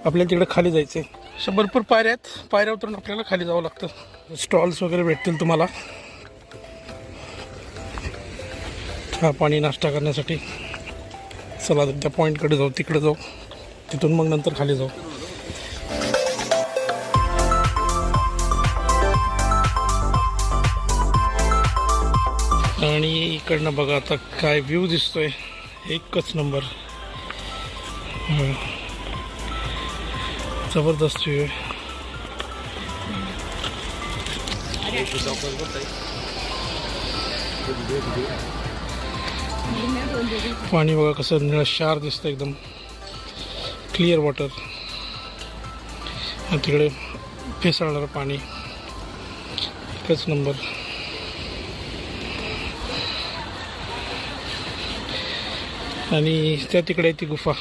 आपल्याला तिकडे खाली जायचं आहे. अशा भरपूर पायऱ्या आहेत. पायऱ्या उतरून आपल्याला खाली जावं लागतं. स्टॉल्स वगैरे भेटतील तुम्हाला चहा पाणी नाश्ता करण्यासाठी. चला त्या पॉईंटकडे जाऊ, तिकडे जाऊ, तिथून मग नंतर खाली जाऊ. आणि इकडनं बघा आता काय व्ह्यू दिसतोय, एकच नंबर, जबरदस्त व्ह्यू आहे. पाणी बघा कसं निळशार दिसतं, एकदम क्लिअर वॉटर. तिकडे फेसाळणारं पाणी, एकच नंबर. आणि त्या तिकडे ती गुफा.